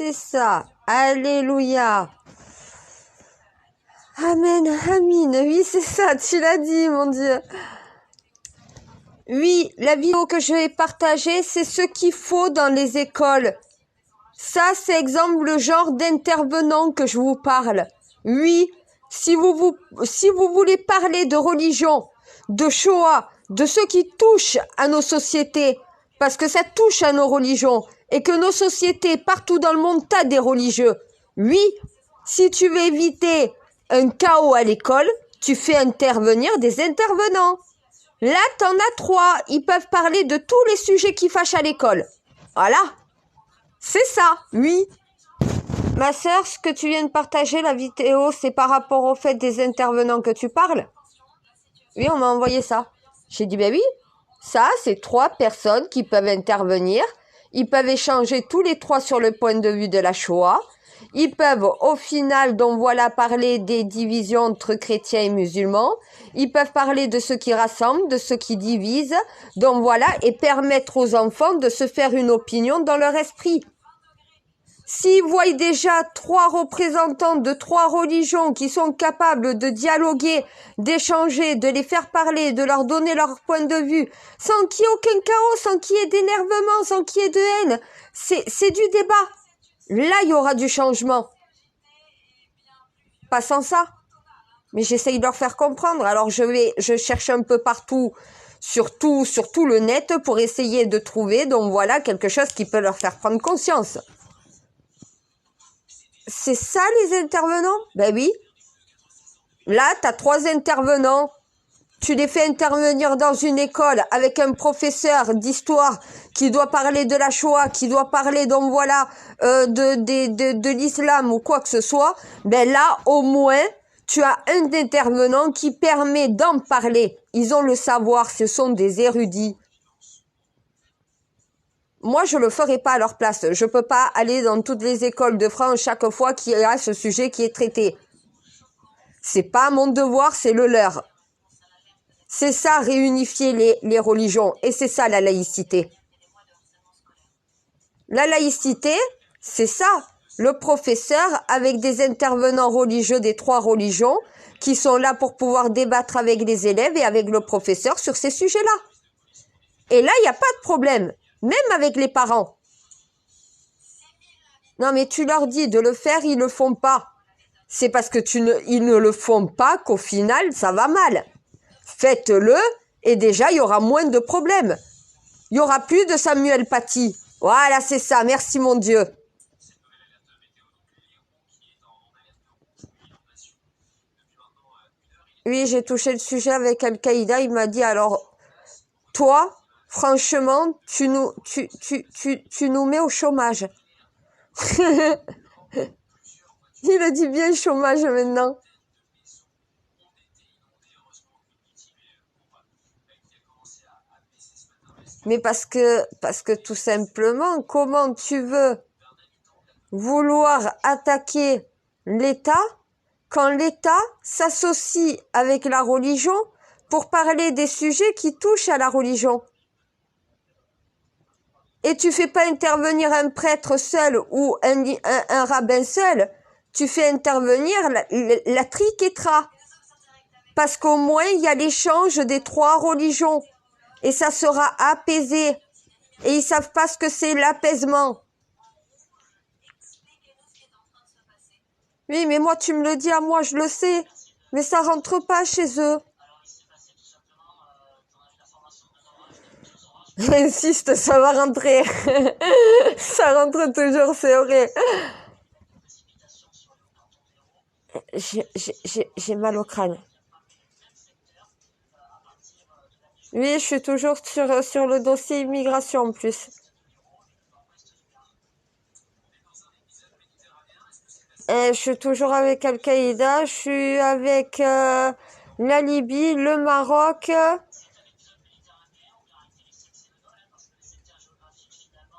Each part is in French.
C'est ça. Alléluia. Amen, amin. Oui, c'est ça, tu l'as dit, mon Dieu. Oui, la vidéo que je vais partager, c'est ce qu'il faut dans les écoles. Ça, c'est exemple le genre d'intervenant que je vous parle. Oui, si vous voulez parler de religion, de Shoah, de ce qui touche à nos sociétés, parce que ça touche à nos religions, et que nos sociétés, partout dans le monde, t'as des religieux. Oui, si tu veux éviter un chaos à l'école, tu fais intervenir des intervenants. Là, t'en as 3. Ils peuvent parler de tous les sujets qui fâchent à l'école. Voilà. C'est ça, oui. Ma sœur, ce que tu viens de partager, la vidéo, c'est par rapport au fait des intervenants que tu parles? Oui, on m'a envoyé ça. J'ai dit, ben oui, ça, c'est 3 personnes qui peuvent intervenir. Ils peuvent échanger tous les 3 sur le point de vue de la Shoah. Ils peuvent, au final, donc voilà, parler des divisions entre chrétiens et musulmans. Ils peuvent parler de ce qui rassemble, de ce qui divise. Donc voilà, et permettre aux enfants de se faire une opinion dans leur esprit. S'ils voient déjà 3 représentants de 3 religions qui sont capables de dialoguer, d'échanger, de les faire parler, de leur donner leur point de vue, sans qu'il y ait aucun chaos, sans qu'il y ait d'énervement, sans qu'il y ait de haine, c'est du débat. Là, il y aura du changement. Pas sans ça. Mais j'essaye de leur faire comprendre. Alors, je cherche un peu partout, sur tout le net, pour essayer de trouver, donc voilà, quelque chose qui peut leur faire prendre conscience. C'est ça, les intervenants? Ben oui. Là, tu as 3 intervenants. Tu les fais intervenir dans une école avec un professeur d'histoire qui doit parler de la Shoah, qui doit parler, donc voilà, de l'islam ou quoi que ce soit. Ben là, au moins, tu as un intervenant qui permet d'en parler. Ils ont le savoir, ce sont des érudits. Moi, je le ferai pas à leur place. Je peux pas aller dans toutes les écoles de France chaque fois qu'il y a ce sujet qui est traité. C'est pas mon devoir, c'est le leur. C'est ça, réunifier les religions. Et c'est ça, la laïcité. La laïcité, c'est ça. Le professeur avec des intervenants religieux des 3 religions qui sont là pour pouvoir débattre avec les élèves et avec le professeur sur ces sujets-là. Et là, il n'y a pas de problème. Même avec les parents. Non, mais tu leur dis de le faire, ils le font pas. C'est parce que ils ne le font pas qu'au final, ça va mal. Faites-le et déjà, il y aura moins de problèmes. Il y aura plus de Samuel Paty. Voilà, c'est ça. Merci, mon Dieu. Oui, j'ai touché le sujet avec Al-Qaïda. Il m'a dit, alors, toi, franchement, tu nous mets au chômage. Il a dit bien chômage maintenant. Mais parce que tout simplement, comment tu veux vouloir attaquer l'État quand l'État s'associe avec la religion pour parler des sujets qui touchent à la religion? Et tu fais pas intervenir un prêtre seul ou un rabbin seul, tu fais intervenir la triquetra. Parce qu'au moins, il y a l'échange des 3 religions. Et ça sera apaisé. Et ils savent pas ce que c'est l'apaisement. Oui, mais moi, tu me le dis à moi, je le sais. Mais ça rentre pas chez eux. Insiste, ça va rentrer. Ça rentre toujours, c'est vrai. J'ai mal au crâne. Oui, je suis toujours sur le dossier immigration en plus. Je suis toujours avec Al-Qaïda, je suis avec la Libye, le Maroc.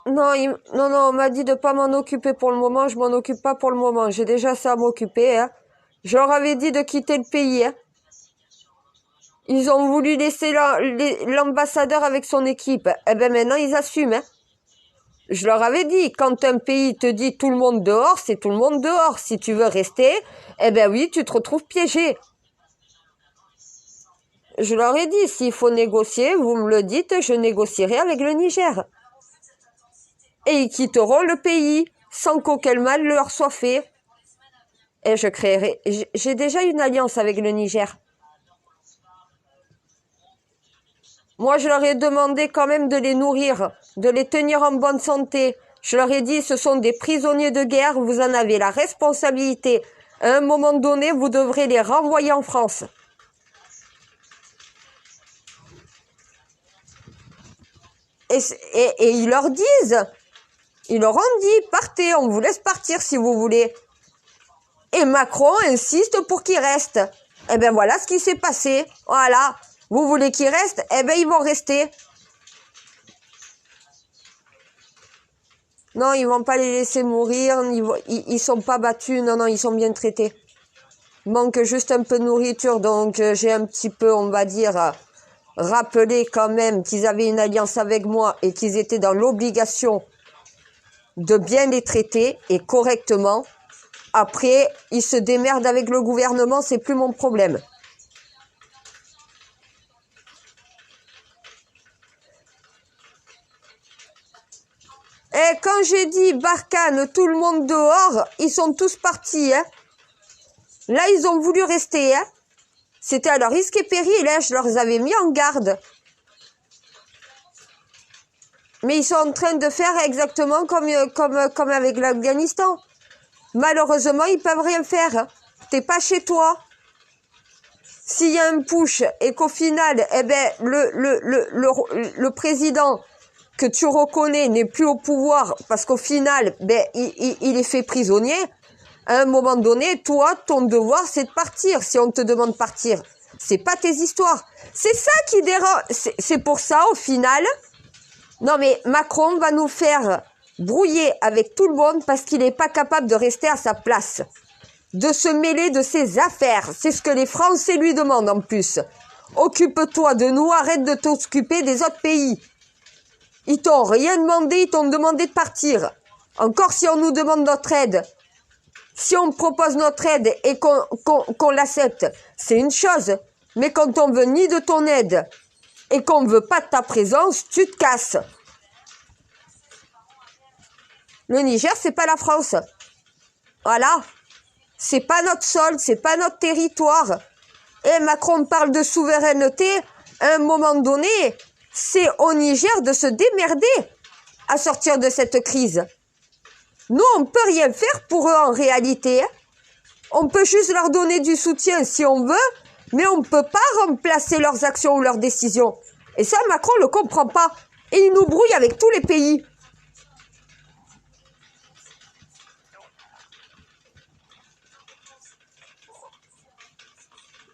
Non, on m'a dit de pas m'en occuper pour le moment, je m'en occupe pas pour le moment. J'ai déjà ça à m'occuper. Hein. Je leur avais dit de quitter le pays. Hein. Ils ont voulu laisser l'ambassadeur avec son équipe. Eh ben maintenant, ils assument. Hein. Je leur avais dit, quand un pays te dit tout le monde dehors, c'est tout le monde dehors. Si tu veux rester, eh ben oui, tu te retrouves piégé. Je leur ai dit, s'il faut négocier, vous me le dites, je négocierai avec le Niger. Et ils quitteront le pays, sans qu'aucun mal leur soit fait. Et je créerai... J'ai déjà une alliance avec le Niger. Moi, je leur ai demandé quand même de les nourrir, de les tenir en bonne santé. Je leur ai dit, ce sont des prisonniers de guerre, vous en avez la responsabilité. À un moment donné, vous devrez les renvoyer en France. Et ils leur disent, ils leur ont dit, partez, on vous laisse partir si vous voulez. Et Macron insiste pour qu'ils restent. Eh ben voilà ce qui s'est passé. Voilà. Vous voulez qu'ils restent? Eh ben ils vont rester. Non, ils vont pas les laisser mourir. Ils sont pas battus. Non, non, ils sont bien traités. Il manque juste un peu de nourriture. Donc j'ai un petit peu, on va dire, rappelé quand même qu'ils avaient une alliance avec moi et qu'ils étaient dans l'obligation de bien les traiter et correctement. Après, ils se démerdent avec le gouvernement, c'est plus mon problème. Et quand j'ai dit Barkhane, tout le monde dehors, ils sont tous partis. Hein. Là, ils ont voulu rester. Hein. C'était à leur risque et péril. Hein. Je leur avais mis en garde. Mais ils sont en train de faire exactement comme avec l'Afghanistan. Malheureusement, ils peuvent rien faire. Hein. T'es pas chez toi. S'il y a un push et qu'au final, eh ben, le président que tu reconnais n'est plus au pouvoir parce qu'au final, ben, il est fait prisonnier, à un moment donné, toi, ton devoir, c'est de partir. Si on te demande de partir, c'est pas tes histoires. C'est ça qui dérange. C'est pour ça, au final, non mais Macron va nous faire brouiller avec tout le monde parce qu'il n'est pas capable de rester à sa place, de se mêler de ses affaires. C'est ce que les Français lui demandent en plus. Occupe-toi de nous, arrête de t'occuper des autres pays. Ils t'ont rien demandé, ils t'ont demandé de partir. Encore si on nous demande notre aide. Si on propose notre aide et qu'on l'accepte, c'est une chose. Mais quand on veut ni de ton aide et qu'on ne veut pas de ta présence, tu te casses. Le Niger, c'est pas la France. Voilà. C'est pas notre sol, c'est pas notre territoire. Et Macron parle de souveraineté. À un moment donné, c'est au Niger de se démerder à sortir de cette crise. Nous, on peut rien faire pour eux en réalité. On peut juste leur donner du soutien si on veut, mais on ne peut pas remplacer leurs actions ou leurs décisions. Et ça, Macron ne le comprend pas. Et il nous brouille avec tous les pays.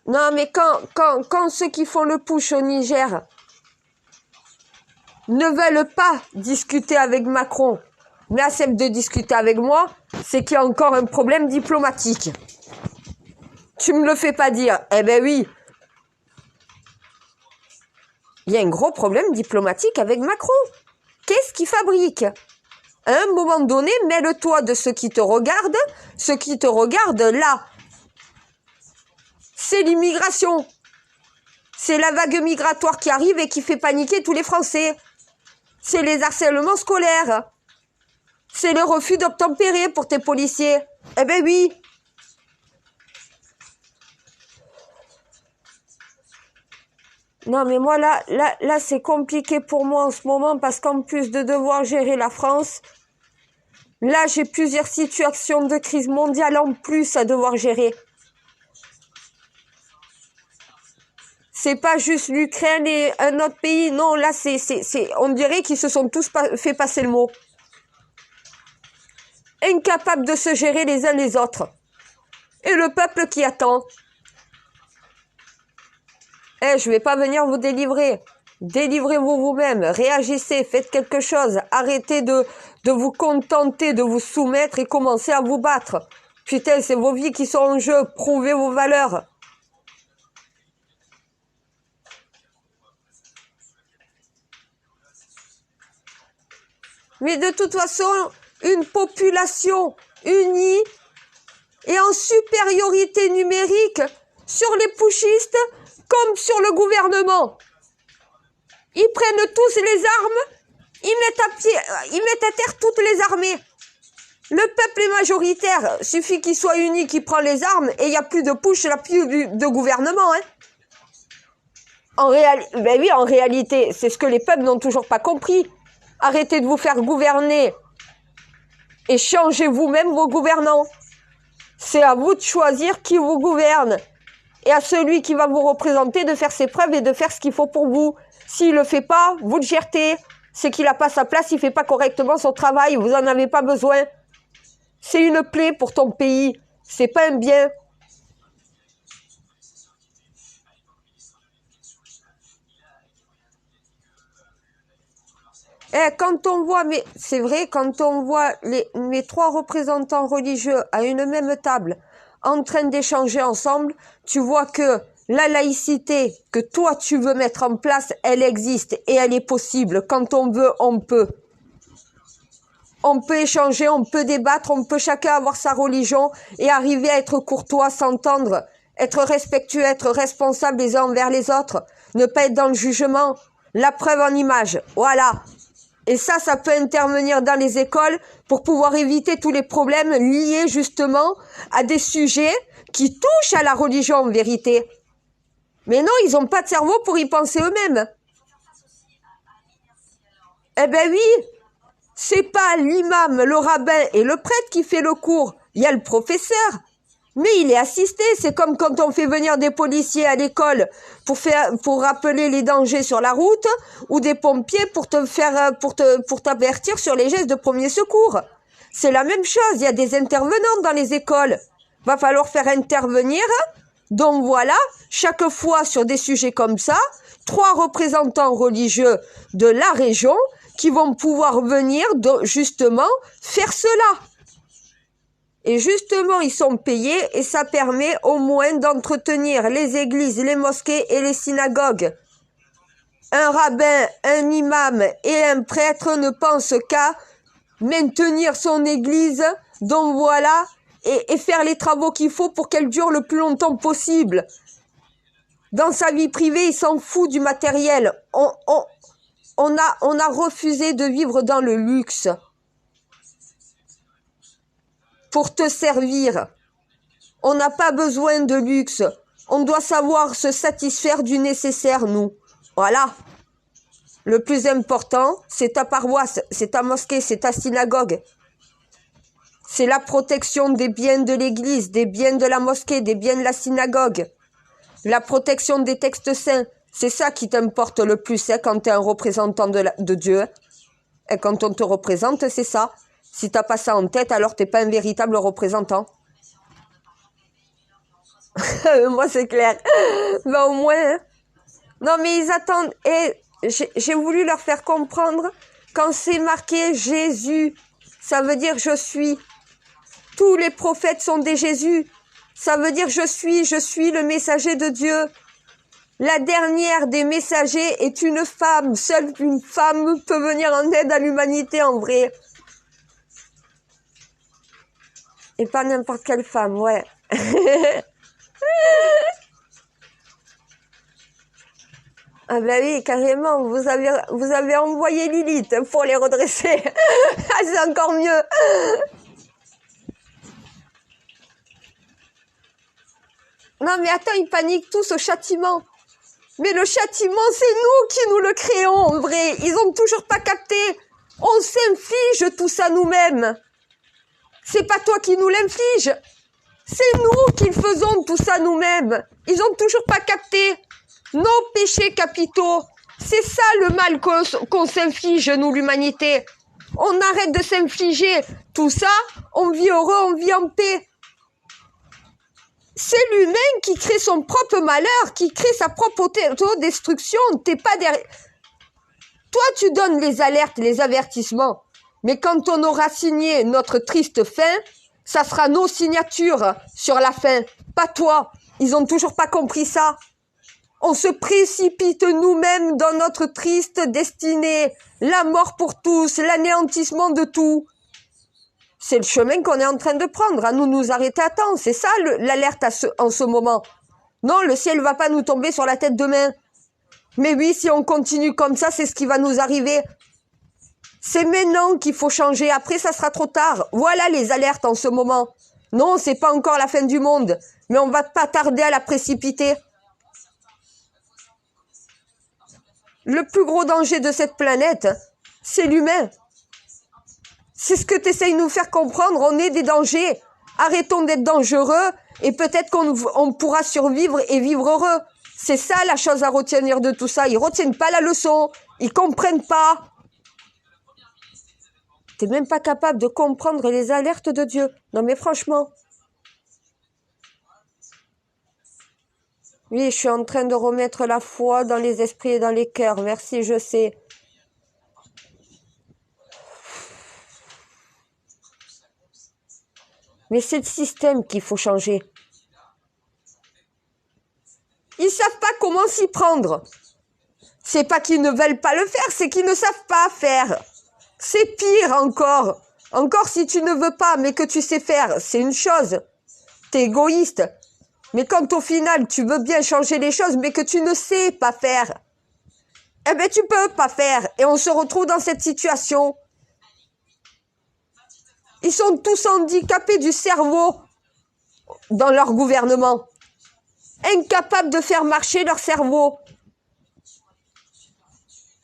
Non, mais quand ceux qui font le push au Niger ne veulent pas discuter avec Macron, mais acceptent de discuter avec moi, c'est qu'il y a encore un problème diplomatique. Tu me le fais pas dire. Eh ben oui. Il y a un gros problème diplomatique avec Macron. Qu'est-ce qu'il fabrique? À un moment donné, mêle-toi de ceux qui te regardent. Ceux qui te regardent là, c'est l'immigration. C'est la vague migratoire qui arrive et qui fait paniquer tous les Français. C'est les harcèlements scolaires. C'est le refus d'obtempérer pour tes policiers. Eh ben oui. Non mais moi là c'est compliqué pour moi en ce moment parce qu'en plus de devoir gérer la France, là j'ai plusieurs situations de crise mondiale en plus à devoir gérer. C'est pas juste l'Ukraine et un autre pays, non là on dirait qu'ils se sont tous fait passer le mot. Incapables de se gérer les uns les autres. Et le peuple qui attend. Je vais pas venir vous délivrer. Délivrez-vous vous-même. Réagissez. Faites quelque chose. Arrêtez de vous contenter, de vous soumettre et commencez à vous battre. Putain, c'est vos vies qui sont en jeu. Prouvez vos valeurs. Mais de toute façon, une population unie et en supériorité numérique sur les putschistes comme sur le gouvernement. Ils prennent tous les armes, ils mettent à terre toutes les armées. Le peuple est majoritaire, suffit qu'il soit uni, qu'il prend les armes et il n'y a plus de putsch, il n'y a plus de gouvernement. Hein. Ben oui, en réalité, c'est ce que les peuples n'ont toujours pas compris. Arrêtez de vous faire gouverner et changez vous-même vos gouvernants. C'est à vous de choisir qui vous gouverne et à celui qui va vous représenter de faire ses preuves et de faire ce qu'il faut pour vous. S'il ne le fait pas, vous le gérez. C'est qu'il n'a pas sa place, il ne fait pas correctement son travail, vous n'en avez pas besoin. C'est une plaie pour ton pays, c'est pas un bien. Quand on voit, mais c'est vrai, quand on voit mes 3 représentants religieux à une même table, en train d'échanger ensemble, tu vois que la laïcité que toi tu veux mettre en place, elle existe et elle est possible. Quand on veut, on peut. On peut échanger, on peut débattre, on peut chacun avoir sa religion et arriver à être courtois, s'entendre, être respectueux, être responsable les uns envers les autres, ne pas être dans le jugement, la preuve en image, voilà. Et ça peut intervenir dans les écoles pour pouvoir éviter tous les problèmes liés justement à des sujets qui touchent à la religion en vérité. Mais non, ils n'ont pas de cerveau pour y penser eux-mêmes. Eh ben oui, c'est pas l'imam, le rabbin et le prêtre qui fait le cours. Il y a le professeur. Mais il est assisté, c'est comme quand on fait venir des policiers à l'école pour rappeler les dangers sur la route ou des pompiers pour t'avertir sur les gestes de premier secours. C'est la même chose, il y a des intervenants dans les écoles. Va falloir faire intervenir. Donc voilà, chaque fois sur des sujets comme ça, 3 représentants religieux de la région qui vont pouvoir venir justement faire cela. Et justement, ils sont payés et ça permet au moins d'entretenir les églises, les mosquées et les synagogues. Un rabbin, un imam et un prêtre ne pensent qu'à maintenir son église, donc voilà, et faire les travaux qu'il faut pour qu'elle dure le plus longtemps possible. Dans sa vie privée, il s'en fout du matériel. On a refusé de vivre dans le luxe. Pour te servir. On n'a pas besoin de luxe. On doit savoir se satisfaire du nécessaire, nous. Voilà. Le plus important, c'est ta paroisse, c'est ta mosquée, c'est ta synagogue. C'est la protection des biens de l'église, des biens de la mosquée, des biens de la synagogue. La protection des textes saints. C'est ça qui t'importe le plus quand tu es un représentant de Dieu. Et quand on te représente, c'est ça. Si t'as pas ça en tête, alors t'es pas un véritable représentant. Moi, c'est clair. Ben, au moins. Hein. Non, mais ils attendent. Et j'ai voulu leur faire comprendre, quand c'est marqué Jésus, ça veut dire je suis. Tous les prophètes sont des Jésus. Ça veut dire je suis le messager de Dieu. La dernière des messagers est une femme. Seule une femme peut venir en aide à l'humanité en vrai. Et pas n'importe quelle femme, ouais. Ah ben oui, carrément, vous avez envoyé Lilith pour les redresser. C'est encore mieux. Non mais attends, ils paniquent tous au châtiment. Mais le châtiment, c'est nous qui nous le créons, en vrai. Ils ont toujours pas capté. On s'inflige tout ça nous-mêmes. C'est pas toi qui nous l'inflige. C'est nous qui faisons tout ça nous-mêmes. Ils ont toujours pas capté. Nos péchés capitaux. C'est ça le mal qu'on s'inflige, nous, l'humanité. On arrête de s'infliger tout ça. On vit heureux, on vit en paix. C'est l'humain qui crée son propre malheur, qui crée sa propre autodestruction. T'es pas derrière. Toi, tu donnes les alertes, les avertissements. Mais quand on aura signé notre triste fin, ça sera nos signatures sur la fin, pas toi. Ils ont toujours pas compris ça. On se précipite nous-mêmes dans notre triste destinée. La mort pour tous, l'anéantissement de tout. C'est le chemin qu'on est en train de prendre. À nous arrêter à temps. C'est ça l'alerte en ce moment. Non, le ciel va pas nous tomber sur la tête demain. Mais oui, si on continue comme ça, c'est ce qui va nous arriver. C'est maintenant qu'il faut changer. Après, ça sera trop tard. Voilà les alertes en ce moment. Non, c'est pas encore la fin du monde. Mais on va pas tarder à la précipiter. Le plus gros danger de cette planète, c'est l'humain. C'est ce que tu essayes de nous faire comprendre. On est des dangers. Arrêtons d'être dangereux et peut-être qu'on pourra survivre et vivre heureux. C'est ça la chose à retenir de tout ça. Ils retiennent pas la leçon. Ils comprennent pas. T'es même pas capable de comprendre les alertes de Dieu. Non mais franchement. Oui, je suis en train de remettre la foi dans les esprits et dans les cœurs. Merci, je sais. Mais c'est le système qu'il faut changer. Ils savent pas comment s'y prendre. C'est pas qu'ils ne veulent pas le faire, c'est qu'ils ne savent pas faire. C'est pire encore. Encore si tu ne veux pas, mais que tu sais faire, c'est une chose. T'es égoïste. Mais quand au final, tu veux bien changer les choses, mais que tu ne sais pas faire, eh ben tu peux pas faire. Et on se retrouve dans cette situation. Ils sont tous handicapés du cerveau dans leur gouvernement. Incapables de faire marcher leur cerveau.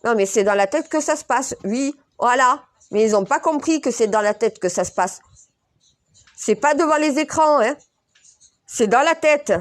Non, mais c'est dans la tête que ça se passe. Oui, voilà. Mais ils n'ont pas compris que c'est dans la tête que ça se passe. C'est pas devant les écrans, hein. C'est dans la tête.